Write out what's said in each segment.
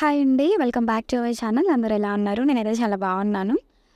Hi అండి. Welcome back to our channel. అందరూ ఎలా ఉన్నారు? నేనైతే చాలా బాగున్నాను.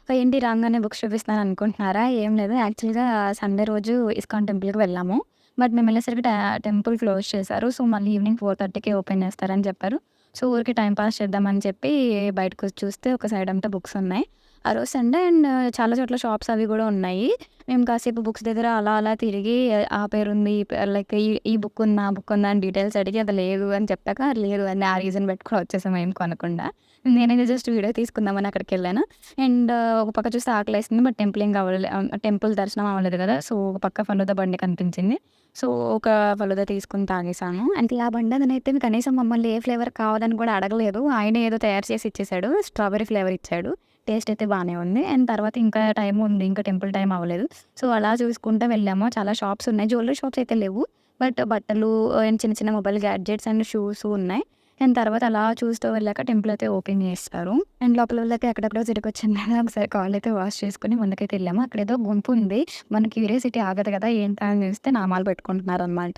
ఏంటి రాంగానే బుక్స్ చూపిస్తున్నాను అనుకుంటున్నారా? ఏం లేదు. యాక్చువల్‌గా సండే రోజు ఇస్కాన్ టెంపుల్‌కి వెళ్ళాము. బట్ మేము వెళ్ళేసరికి టెంపుల్ క్లోజ్ చేశారు. సో, మళ్ళీ ఈవినింగ్ 4:30కే ఓపెన్ చేస్తారని చెప్పారు. సో, ఊరికే టైమ్ పాస్ చేద్దామని చెప్పి బయటకొచ్చి చూస్తే ఒక సైడ్ అంతా బుక్స్ ఉన్నాయి. ఆ రోజు సండే అండ్ చాలా చోట్ల షాప్స్ అవి కూడా ఉన్నాయి. మేము కాసేపు బుక్స్ దగ్గర అలా అలా తిరిగి ఆ పేరుంది, లైక్ ఈ బుక్ ఉందా, ఆ బుక్ ఉందా అని డీటెయిల్స్ అడిగి అది లేదు అని చెప్పాక లేదు అని ఆ రీజన్ పెట్టుకొని వచ్చేసాము ఏం కొనకుండా. నేనైతే జస్ట్ వీడియో తీసుకుందామని అక్కడికెళ్ళాను. అండ్ ఒక పక్క చూస్తే ఆకలేస్తుంది. బట్ టెంపుల్ ఏం అవ్వలే, టెంపుల్ దర్శనం అవ్వలేదు కదా! సో, ఒక పక్క ఫలూదా బండి కనిపించింది. సో, ఒక ఫలూదా తీసుకొని తాగేసాను. అంటే ఆ బండతనైతే కనీసం మమ్మల్ని ఏ ఫ్లేవర్ కావాలని కూడా అడగలేదు. ఆయనే ఏదో తయారు చేసి ఇచ్చేసాడు. స్ట్రాబెర్రీ ఫ్లేవర్ ఇచ్చాడు. టేస్ట్ అయితే బానే ఉంది. అండ్ తర్వాత ఇంకా టైం ఉంది. ఇంకా టెంపుల్ టైం అవ్వలేదు. సో, అలా చూసుకుంటా వెళ్ళాము. చాలా షాప్స్ ఉన్నాయి. జ్యువెల్లరీ షాప్స్ అయితే లేవు. బట్ బట్టలు అండ్ చిన్న చిన్న మొబైల్ గ్యాడ్జెట్స్ అండ్ షూస్ ఉన్నాయి. అండ్ తర్వాత అలా చూస్తూ వెళ్ళాక టెంపుల్ అయితే ఓపెన్ చేస్తారు. అండ్ లోపల వెళ్ళాక ఎక్కడెక్కడో తిరిగొచ్చాను కదా! ఒకసారి కాళ్ళైతే వాష్ చేసుకొని ముందుకైతే వెళ్ళాము. అక్కడేదో గుంపు ఉంది. మన క్యూరియాసిటీ ఆగదు కదా! ఏంటా అని చూస్తే నామాలు పెట్టుకుంటున్నారనమాట.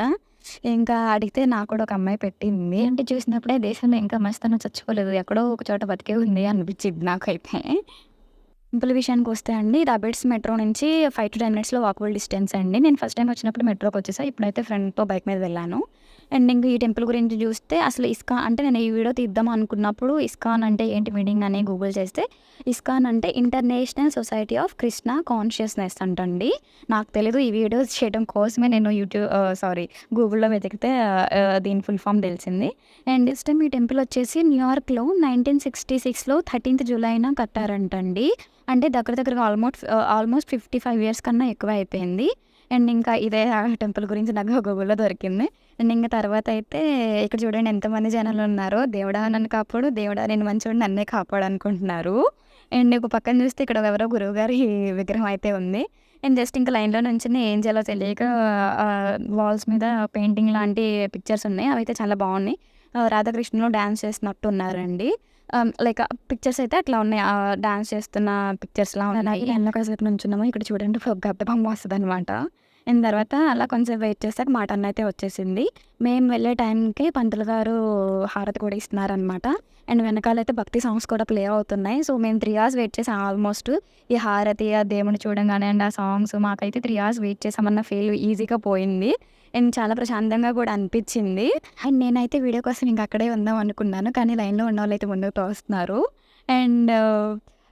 ఇంకా అడిగితే నాకు కూడా ఒక అమ్మాయి పెట్టింది. అంటే చూసినప్పుడే దేశంలో ఇంకా మంచితనం చచ్చిపోలేదు. ఎక్కడో ఒక చోట బతికే ఉంది అనిపించిద్ది నాకైతే. టెంపుల్ విషయానికొస్తే అండి, ఇది అబిడ్స్ మెట్రో నుంచి 5-10 మినిట్స్‌లో వాకబుల్ డిస్టెన్స్ అండి. నేను ఫస్ట్ టైమ్ వచ్చినప్పుడు మెట్రోకొచ్చేసా. ఇప్పుడైతే ఫ్రెండ్‌తో బైక్ మీద వెళ్ళాను. అండ్ ఇంక ఈ టెంపుల్ గురించి చూస్తే అసలు అంటే నేను ఈ వీడియో తీద్దాం అనుకున్నప్పుడు ఇస్కాన్ అంటే ఏంటి మీనింగ్ అని గూగుల్ చేస్తే, ఇస్కాన్ అంటే international society of Krishna consciousness అంటండి. నాకు తెలీదు. ఈ వీడియోస్ చేయడం కోసమే నేను గూగుల్‌లో వెతికితే దీని ఫుల్ ఫామ్ తెలిసింది. అండ్ దిస్ టైమ్ ఈ టెంపుల్ వచ్చేసి న్యూయార్క్‌లో 1966లో 13థ్ జూలైన కట్టారంటండి. అంటే దగ్గర దగ్గరగా ఆల్మోస్ట్ 55 ఇయర్స్ కన్నా ఎక్కువ అయిపోయింది. అండ్ ఇంకా ఇదే టెంపుల్ గురించి నాకు గూగుల్‌లో దొరికింది. అండ్ ఇంక తర్వాత అయితే ఇక్కడ చూడండి ఎంతమంది జనాలున్నారో. దేవుడా నన్ను కాపాడు, దేవుడా నేను మంచోడిని నన్నే కాపాడు అనుకుంటున్నారు. అండ్ ఒక పక్కన చూస్తే ఇక్కడ ఎవరో గురువుగారి విగ్రహం అయితే ఉంది. అండ్ జస్ట్ ఇంకా లైన్‌లో నుంచొని ఏం చేయాలో తెలియక వాల్స్ మీద పెయింటింగ్ లాంటి పిక్చర్స్ ఉన్నాయి. అవైతే చాలా బాగున్నాయి. రాధాకృష్ణులు డాన్స్ చేస్తున్నట్టు ఉన్నారండి. లైక్ పిక్చర్స్ అయితే అట్లా ఉన్నాయి. డాన్స్ చేస్తున్న పిక్చర్స్‌లా ఉన్నాయి. లైన్‌లో కాసేపు నుంచున్నాము. ఇక్కడ చూడండి ఒక గబ్బెమ్మ వస్తదనమాట. అండ్ తర్వాత అలా కొంచెం వెయిట్ చేసాక మా టర్న్ అయితే వచ్చేసింది. మేము వెళ్ళే టైంకి పంతులు గారు హారతి కూడా ఇస్తున్నారనమాట. అండ్ వెనకాలైతే భక్తి సాంగ్స్ కూడా ప్లే అవుతున్నాయి. సో, మేము 3 అవర్స్ వెయిట్ చేసాం ఆల్మోస్ట్. ఈ హారతి, ఆ దేవుడిని చూడంగానే అండ్ ఆ సాంగ్స్ మాకైతే 3 అవర్స్ వెయిట్ చేసామన్న ఫీల్ ఈజీగా పోయింది. అండ్ చాలా ప్రశాంతంగా కూడా అనిపించింది. అండ్ నేనైతే వీడియో కోసం ఇంక అక్కడే ఉందాం అనుకున్నాను. కానీ లైన్‌లో ఉన్నోళ్ళైతే ముందుకు తోస్తున్నారు. అండ్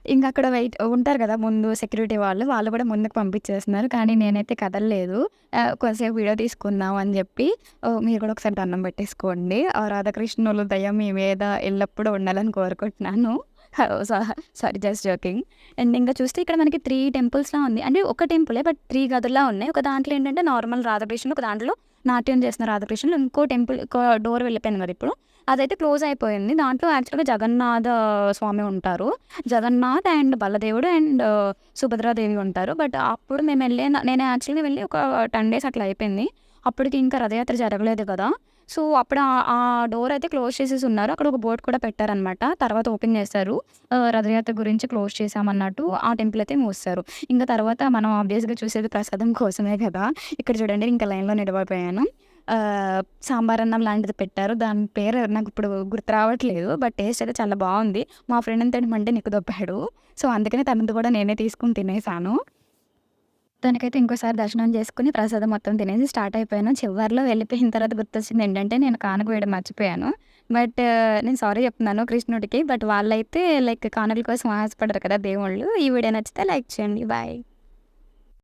ఇంకక్కడ ఉంటారు కదా ముందు సెక్యూరిటీ వాళ్ళు కూడా ముందుకు పంపించేస్తున్నారు. కానీ నేనైతే కదలలేదు. కొంతసేపు వీడియో తీసుకుందాం అని చెప్పి మీరు కూడా ఒకసారి దండం పెట్టేసుకోండి. ఆ రాధాకృష్ణుల దయ మీ మీద ఎల్లప్పుడూ ఉండాలని కోరుకుంటున్నాను. సా సారీ జస్ట్ జోకింగ్. అండ్ ఇంకా చూస్తే ఇక్కడ మనకి 3 టెంపుల్స్‌లా ఉంది. అంటే ఒక టెంపులే బట్ 3 గదుల్లా ఉన్నాయి. ఒక దాంట్లో ఏంటంటే నార్మల్ రాధాకృష్ణులు, ఒక దాంట్లో నాట్యం చేస్తున్న రాధాకృష్ణులు, ఇంకో టెంపుల్ డోర్ వెళ్ళిపోయింది కదా ఇప్పుడు. అదైతే క్లోజ్ అయిపోయింది. దాంట్లో యాక్చువల్‌గా జగన్నాథ స్వామి ఉంటారు. జగన్నాథ్ అండ్ బలదేవుడు అండ్ సుభద్రాదేవి ఉంటారు. బట్ అప్పుడు నేను యాక్చువల్‌గా వెళ్ళి ఒక 10 డేస్ అట్లా అయిపోయింది. అప్పటికి ఇంకా రథయాత్ర జరగలేదు కదా! సో, అప్పుడు ఆ డోర్ అయితే క్లోజ్ చేసేసి ఉన్నారు. అక్కడ ఒక బోర్డ్ కూడా పెట్టారనమాట. తర్వాత ఓపెన్ చేశారు. రథయాత్ర గురించి క్లోజ్ చేశామన్నట్టు ఆ టెంపుల్ అయితే మూసేశారు. ఇంకా తర్వాత మనం ఆబ్వియస్‌గా చూసేది ప్రసాదం కోసమే కదా! ఇక్కడ చూడండి ఇంకా లైన్‌లో నిలబడిపోయాను. సాంబార్ అన్నం లాంటిది పెట్టారు. దాని పేరు నాకిప్పుడు గుర్తు రావట్లేదు. బట్ టేస్ట్ అయితే చాలా బావుంది. మా ఫ్రెండ్ తినమంటే నిక్కదొప్పాడు. సో, అందుకనే తనది కూడా నేనే తీసుకొని తినేసాను. తనకైతే ఇంకోసారి దర్శనం చేసుకొని ప్రసాదం మొత్తం తినేసి స్టార్ట్ అయిపోయాను. చివర్లో వెళ్ళిపోయిన తర్వాత గుర్తొచ్చింది ఏంటంటే నేను కానుక వేయడం మర్చిపోయాను. బట్ నేను సారీ చెప్తున్నాను కృష్ణుడికి. బట్ వాళ్ళైతే లైక్ కానుకల కోసం ఆశపడరు కదా దేవుళ్ళు. ఈ వీడియో నచ్చితే లైక్ చేయండి. బాయ్.